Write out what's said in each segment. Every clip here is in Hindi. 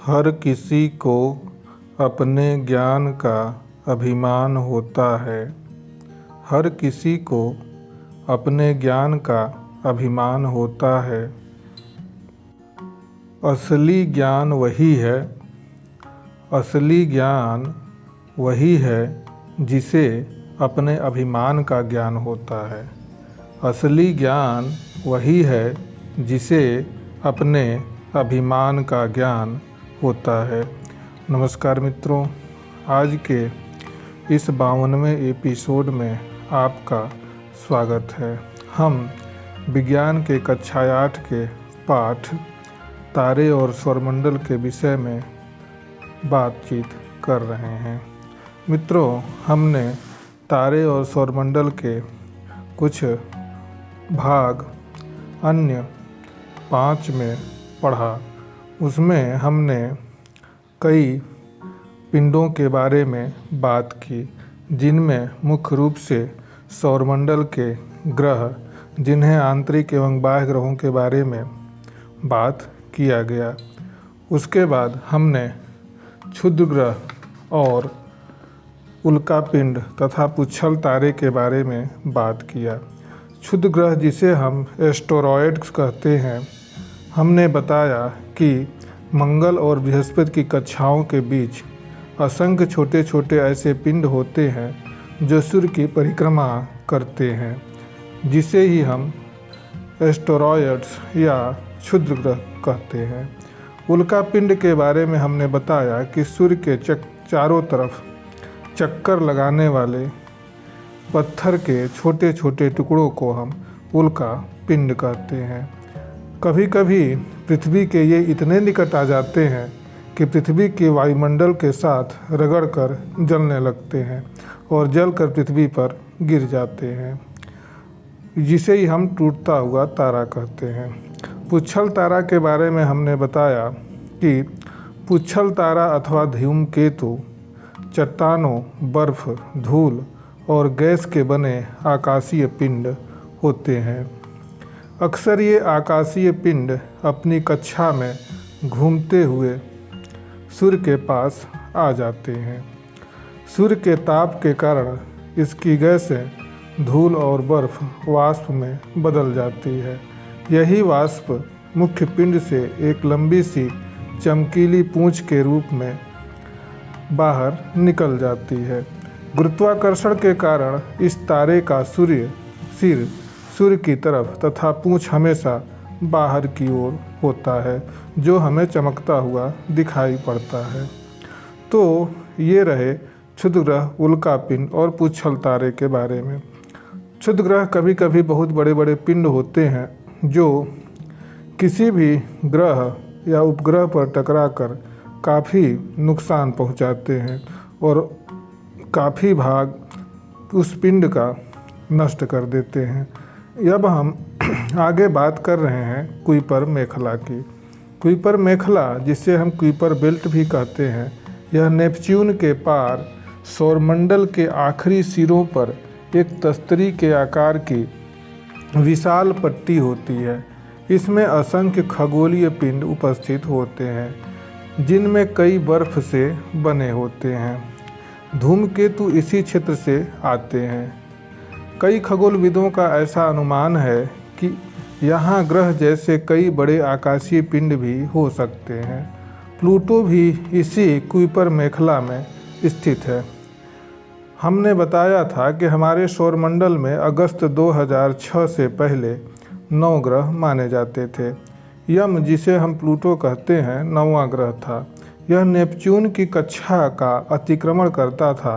हर किसी को अपने ज्ञान का अभिमान होता है। हर किसी को अपने ज्ञान का अभिमान होता है। असली ज्ञान वही है। असली ज्ञान वही है जिसे अपने अभिमान का ज्ञान होता है। असली ज्ञान वही है जिसे अपने अभिमान का ज्ञान होता है। नमस्कार मित्रों, आज के इस 52वें एपिसोड में आपका स्वागत है। हम विज्ञान के कक्षा 8 के पाठ तारे और सौरमंडल के विषय में बातचीत कर रहे हैं। मित्रों, हमने तारे और सौरमंडल के कुछ भाग अन्य 5 में पढ़ा। उसमें हमने कई पिंडों के बारे में बात की, जिनमें मुख्य रूप से सौरमंडल के ग्रह, जिन्हें आंतरिक एवं बाह्य ग्रहों के बारे में बात किया गया। उसके बाद हमने क्षुद्र ग्रह और उल्कापिंड तथा पुच्छल तारे के बारे में बात किया। क्षुद्र ग्रह, जिसे हम एस्टेरॉयड्स कहते हैं, हमने बताया कि मंगल और बृहस्पति की कक्षाओं के बीच असंख्य छोटे छोटे ऐसे पिंड होते हैं जो सूर्य की परिक्रमा करते हैं, जिसे ही हम एस्टेरॉयड्स या क्षुद्र ग्रह कहते हैं। उल्कापिंड के बारे में हमने बताया कि सूर्य के चारों तरफ चक्कर लगाने वाले पत्थर के छोटे छोटे टुकड़ों को हम उल्का पिंड कहते हैं। कभी कभी पृथ्वी के ये इतने निकट आ जाते हैं कि पृथ्वी के वायुमंडल के साथ रगड़कर जलने लगते हैं और जलकर पृथ्वी पर गिर जाते हैं, जिसे ही हम टूटता हुआ तारा कहते हैं। पुच्छल तारा के बारे में हमने बताया कि पुच्छल तारा अथवा धूमकेतु चट्टानों, बर्फ, धूल और गैस के बने आकाशीय पिंड होते हैं। अक्सर ये आकाशीय पिंड अपनी कक्षा में घूमते हुए सूर्य के पास आ जाते हैं। सूर्य के ताप के कारण इसकी गैसें धूल और बर्फ वाष्प में बदल जाती है। यही वाष्प मुख्य पिंड से एक लंबी सी चमकीली पूंछ के रूप में बाहर निकल जाती है। गुरुत्वाकर्षण के कारण इस तारे का सिर सूर्य की तरफ तथा पूंछ हमेशा बाहर की ओर होता है, जो हमें चमकता हुआ दिखाई पड़ता है। तो ये रहे क्षुद्र ग्रह, उल्कापिंड और पुच्छल तारे के बारे में। क्षुद्र ग्रह कभी कभी बहुत बड़े बड़े पिंड होते हैं जो किसी भी ग्रह या उपग्रह पर टकराकर काफ़ी नुकसान पहुंचाते हैं और काफ़ी भाग उस पिंड का नष्ट कर देते हैं। अब हम आगे बात कर रहे हैं कुइपर मेखला की। कुइपर मेखला, जिसे हम कुइपर बेल्ट भी कहते हैं, यह नेपच्यून के पार सौरमंडल के आखिरी सिरों पर एक तस्तरी के आकार की विशाल पट्टी होती है। इसमें असंख्य खगोलीय पिंड उपस्थित होते हैं, जिनमें कई बर्फ से बने होते हैं। धूमकेतु इसी क्षेत्र से आते हैं। कई खगोलविदों का ऐसा अनुमान है कि यहाँ ग्रह जैसे कई बड़े आकाशीय पिंड भी हो सकते हैं। प्लूटो भी इसी कुइपर मेखला में स्थित है। हमने बताया था कि हमारे सौरमंडल में अगस्त 2006 से पहले 9 ग्रह माने जाते थे। यम, जिसे हम प्लूटो कहते हैं, 9वां ग्रह था। यह नेपच्यून की कक्षा का अतिक्रमण करता था।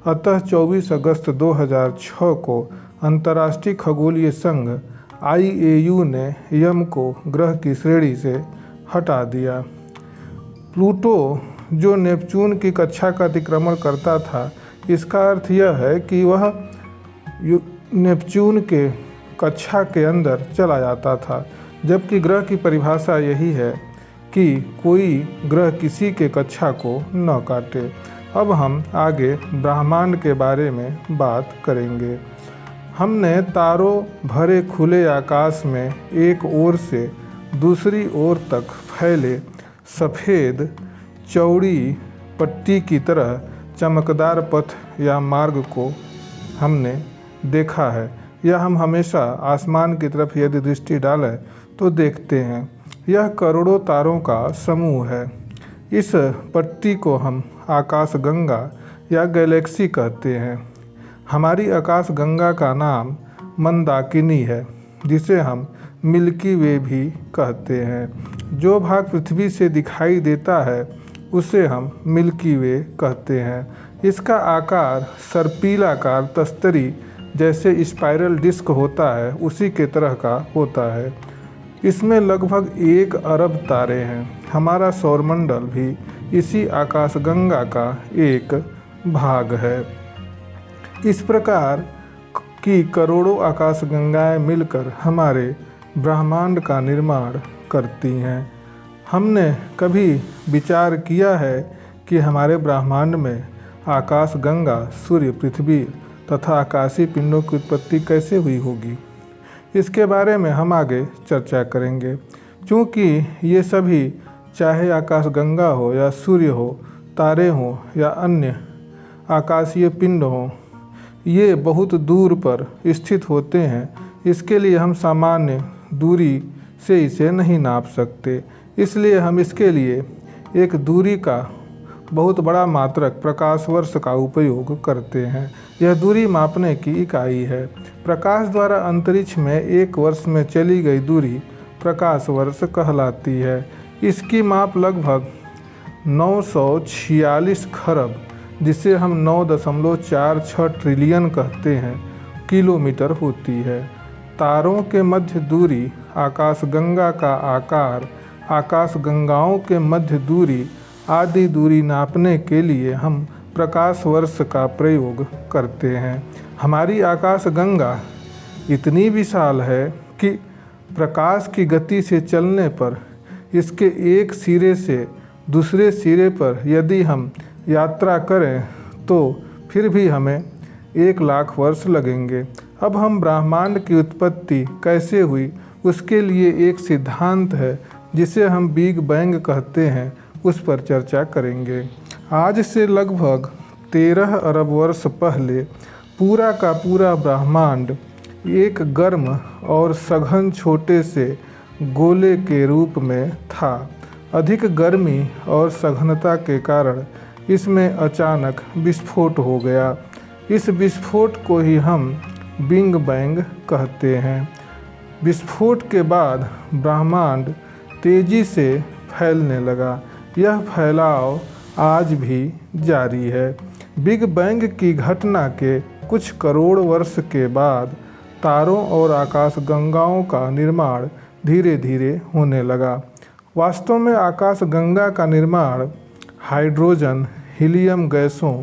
अतः 24 अगस्त 2006 को अंतर्राष्ट्रीय खगोलीय संघ IAU ने यम को ग्रह की श्रेणी से हटा दिया। प्लूटो, जो नेपच्यून की कक्षा का अतिक्रमण करता था, इसका अर्थ यह है कि वह नेपच्यून के कक्षा के अंदर चला जाता था, जबकि ग्रह की परिभाषा यही है कि कोई ग्रह किसी के कक्षा को न काटे। अब हम आगे ब्रह्मांड के बारे में बात करेंगे। हमने तारों भरे खुले आकाश में एक ओर से दूसरी ओर तक फैले सफ़ेद चौड़ी पट्टी की तरह चमकदार पथ या मार्ग को हमने देखा है। यह हम हमेशा आसमान की तरफ यदि दृष्टि डालें तो देखते हैं। यह करोड़ों तारों का समूह है। इस पट्टी को हम आकाशगंगा या गैलेक्सी कहते हैं। हमारी आकाशगंगा का नाम मंदाकिनी है, जिसे हम मिल्की वे भी कहते हैं। जो भाग पृथ्वी से दिखाई देता है उसे हम मिल्की वे कहते हैं। इसका आकार सर्पिलाकार तस्तरी जैसे स्पाइरल डिस्क होता है उसी के तरह का होता है। इसमें लगभग 1 अरब तारे हैं। हमारा सौरमंडल भी इसी आकाशगंगा का एक भाग है। इस प्रकार की करोड़ों आकाशगंगाएं मिलकर हमारे ब्रह्मांड का निर्माण करती हैं। हमने कभी विचार किया है कि हमारे ब्रह्मांड में आकाशगंगा, सूर्य, पृथ्वी तथा आकाशीय पिंडों की उत्पत्ति कैसे हुई होगी? इसके बारे में हम आगे चर्चा करेंगे। क्योंकि ये सभी, चाहे आकाशगंगा हो या सूर्य हो, तारे हों या अन्य आकाशीय पिंड हों, ये बहुत दूर पर स्थित होते हैं। इसके लिए हम सामान्य दूरी से इसे नहीं नाप सकते। इसलिए हम इसके लिए एक दूरी का बहुत बड़ा मात्रक प्रकाश वर्ष का उपयोग करते हैं। यह दूरी मापने की इकाई है। प्रकाश द्वारा अंतरिक्ष में 1 वर्ष में चली गई दूरी प्रकाश वर्ष कहलाती है। इसकी माप लगभग 946 खरब, जिसे हम 9.46 ट्रिलियन कहते हैं, किलोमीटर होती है। तारों के मध्य दूरी, आकाशगंगा का आकार, आकाशगंगाओं के मध्य दूरी आदि दूरी नापने के लिए हम प्रकाश वर्ष का प्रयोग करते हैं। हमारी आकाशगंगा इतनी विशाल है कि प्रकाश की गति से चलने पर इसके एक सिरे से दूसरे सिरे पर यदि हम यात्रा करें तो फिर भी हमें 1 लाख वर्ष लगेंगे। अब हम ब्रह्मांड की उत्पत्ति कैसे हुई उसके लिए एक सिद्धांत है जिसे हम बिग बैंग कहते हैं, उस पर चर्चा करेंगे। आज से लगभग 13 अरब वर्ष पहले पूरा का पूरा ब्रह्मांड एक गर्म और सघन छोटे से गोले के रूप में था। अधिक गर्मी और सघनता के कारण इसमें अचानक विस्फोट हो गया। इस विस्फोट को ही हम बिग बैंग कहते हैं। विस्फोट के बाद ब्रह्मांड तेजी से फैलने लगा। यह फैलाव आज भी जारी है। बिग बैंग की घटना के कुछ करोड़ वर्ष के बाद तारों और आकाशगंगाओं का निर्माण धीरे धीरे होने लगा। वास्तव में आकाशगंगा का निर्माण हाइड्रोजन, हीलियम गैसों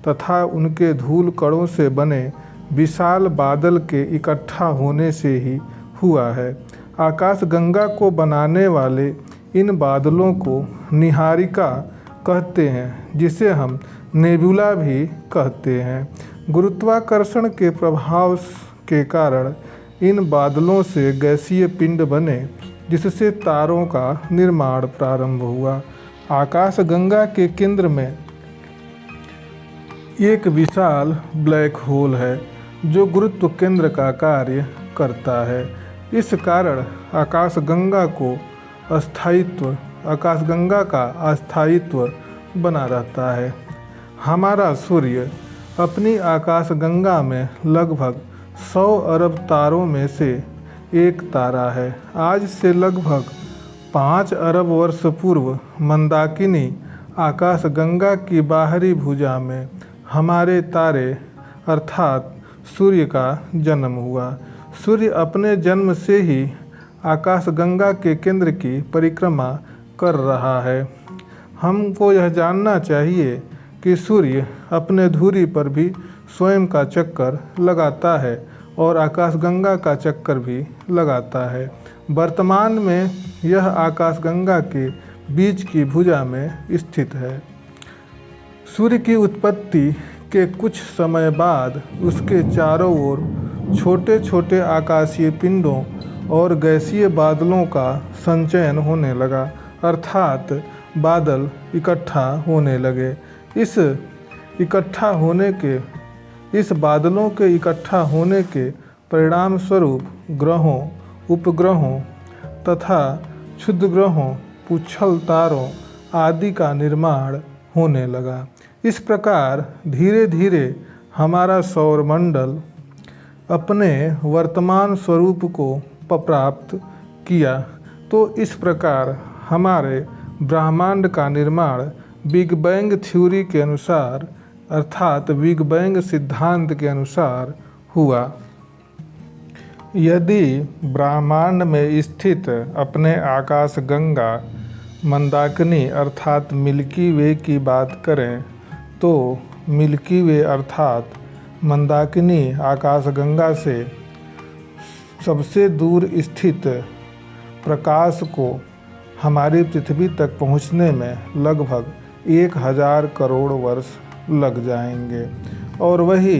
तथा उनके धूल कणों से बने विशाल बादल के इकट्ठा होने से ही हुआ है। आकाशगंगा को बनाने वाले इन बादलों को निहारिका कहते हैं, जिसे हम नेबुला भी कहते हैं। गुरुत्वाकर्षण के प्रभाव के कारण इन बादलों से गैसीय पिंड बने, जिससे तारों का निर्माण प्रारंभ हुआ। आकाशगंगा के केंद्र में एक विशाल ब्लैक होल है जो गुरुत्व केंद्र का कार्य करता है। इस कारण आकाशगंगा का अस्थायित्व बना रहता है। हमारा सूर्य अपनी आकाशगंगा में लगभग 100 अरब तारों में से एक तारा है। आज से लगभग 5 अरब वर्ष पूर्व मंदाकिनी आकाशगंगा की बाहरी भुजा में हमारे तारे अर्थात सूर्य का जन्म हुआ। सूर्य अपने जन्म से ही आकाशगंगा के केंद्र की परिक्रमा कर रहा है। हमको यह जानना चाहिए कि सूर्य अपने धुरी पर भी स्वयं का चक्कर लगाता है और आकाशगंगा का चक्कर भी लगाता है। वर्तमान में यह आकाशगंगा के बीच की भुजा में स्थित है। सूर्य की उत्पत्ति के कुछ समय बाद उसके चारों ओर छोटे छोटे आकाशीय पिंडों और गैसीय बादलों का संचयन होने लगा, अर्थात बादल इकट्ठा होने लगे। इस बादलों के इकट्ठा होने के परिणाम स्वरूप ग्रहों, उपग्रहों तथा क्षुद्रग्रहों, पुच्छल तारों आदि का निर्माण होने लगा। इस प्रकार धीरे धीरे हमारा सौरमंडल अपने वर्तमान स्वरूप को प्राप्त किया। तो इस प्रकार हमारे ब्रह्मांड का निर्माण बिग बैंग थ्योरी के अनुसार अर्थात बिग बैंग सिद्धांत के अनुसार हुआ। यदि ब्रह्मांड में स्थित अपने आकाशगंगा मंदाकिनी अर्थात मिल्की वे की बात करें तो मिल्की वे अर्थात मंदाकिनी आकाशगंगा से सबसे दूर स्थित प्रकाश को हमारी पृथ्वी तक पहुंचने में लगभग 1000 करोड़ वर्ष लग जाएंगे और वही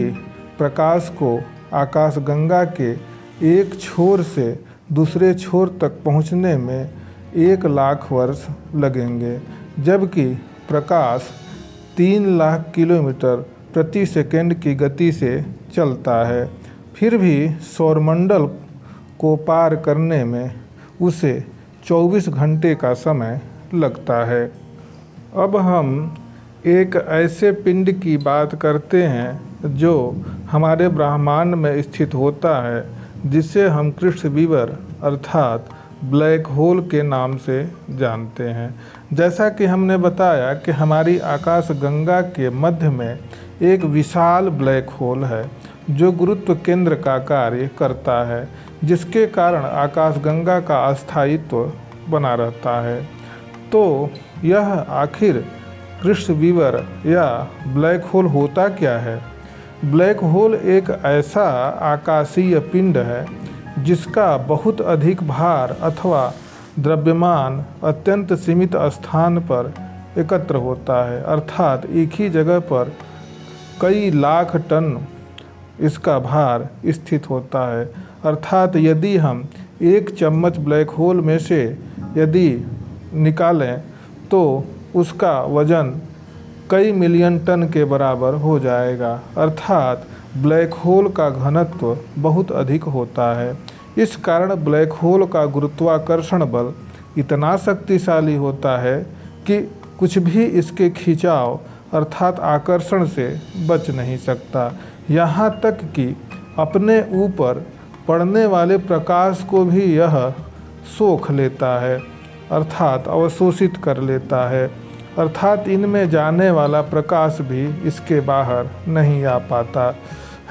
प्रकाश को आकाशगंगा के एक छोर से दूसरे छोर तक पहुंचने में 1 लाख वर्ष लगेंगे, जबकि प्रकाश 3 लाख किलोमीटर प्रति सेकंड की गति से चलता है। फिर भी सौरमंडल को पार करने में उसे 24 घंटे का समय लगता है। अब हम एक ऐसे पिंड की बात करते हैं जो हमारे ब्रह्मांड में स्थित होता है, जिसे हम कृष्ण विवर अर्थात ब्लैक होल के नाम से जानते हैं। जैसा कि हमने बताया कि हमारी आकाशगंगा के मध्य में एक विशाल ब्लैक होल है जो गुरुत्व केंद्र का कार्य करता है, जिसके कारण आकाशगंगा का अस्थायित्व बना रहता है। तो यह आखिर कृष्ण विवर या ब्लैक होल होता क्या है? ब्लैक होल एक ऐसा आकाशीय पिंड है जिसका बहुत अधिक भार अथवा द्रव्यमान अत्यंत सीमित स्थान पर एकत्र होता है, अर्थात एक ही जगह पर कई लाख टन इसका भार स्थित होता है। अर्थात यदि हम एक चम्मच ब्लैक होल में से यदि निकालें तो उसका वजन कई मिलियन टन के बराबर हो जाएगा। अर्थात ब्लैक होल का घनत्व बहुत अधिक होता है। इस कारण ब्लैक होल का गुरुत्वाकर्षण बल इतना शक्तिशाली होता है कि कुछ भी इसके खिंचाव अर्थात आकर्षण से बच नहीं सकता। यहाँ तक कि अपने ऊपर पड़ने वाले प्रकाश को भी यह सोख लेता है अर्थात अवशोषित कर लेता है। अर्थात इनमें जाने वाला प्रकाश भी इसके बाहर नहीं आ पाता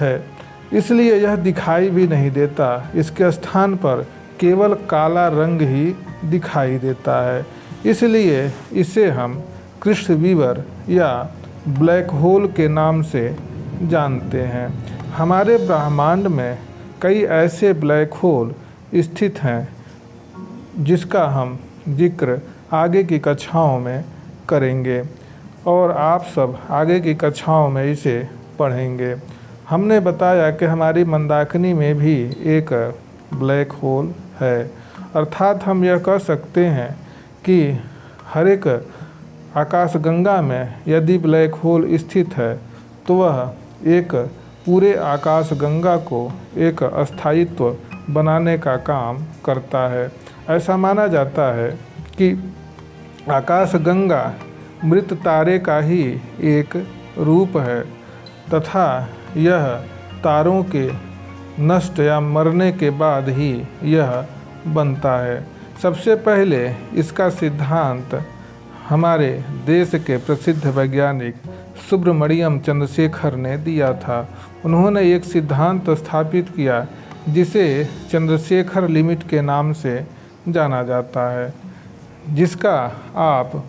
है, इसलिए यह दिखाई भी नहीं देता। इसके स्थान पर केवल काला रंग ही दिखाई देता है। इसलिए इसे हम कृष्ण विवर या ब्लैक होल के नाम से जानते हैं। हमारे ब्रह्मांड में कई ऐसे ब्लैक होल स्थित हैं जिसका हम जिक्र आगे की कक्षाओं में करेंगे और आप सब आगे की कक्षाओं में इसे पढ़ेंगे। हमने बताया कि हमारी मंदाकिनी में भी एक ब्लैक होल है, अर्थात हम यह कह सकते हैं कि हर एक आकाशगंगा में यदि ब्लैक होल स्थित है तो वह एक पूरे आकाशगंगा को एक अस्थायित्व बनाने का काम करता है। ऐसा माना जाता है कि आकाशगंगा मृत तारे का ही एक रूप है तथा यह तारों के नष्ट या मरने के बाद ही यह बनता है। सबसे पहले इसका सिद्धांत हमारे देश के प्रसिद्ध वैज्ञानिक सुब्रमण्यम चंद्रशेखर ने दिया था। उन्होंने एक सिद्धांत स्थापित किया जिसे चंद्रशेखर लिमिट के नाम से जाना जाता है, जिसका आप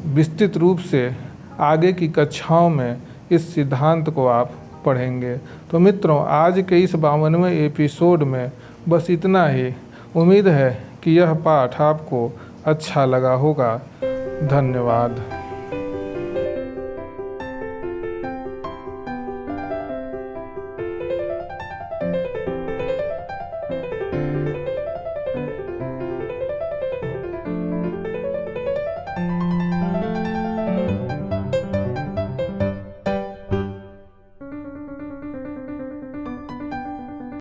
विस्तृत रूप से आगे की कक्षाओं में इस सिद्धांत को आप पढ़ेंगे। तो मित्रों, आज के इस 52वें एपिसोड में बस इतना ही। उम्मीद है कि यह पाठ आपको अच्छा लगा होगा। धन्यवाद।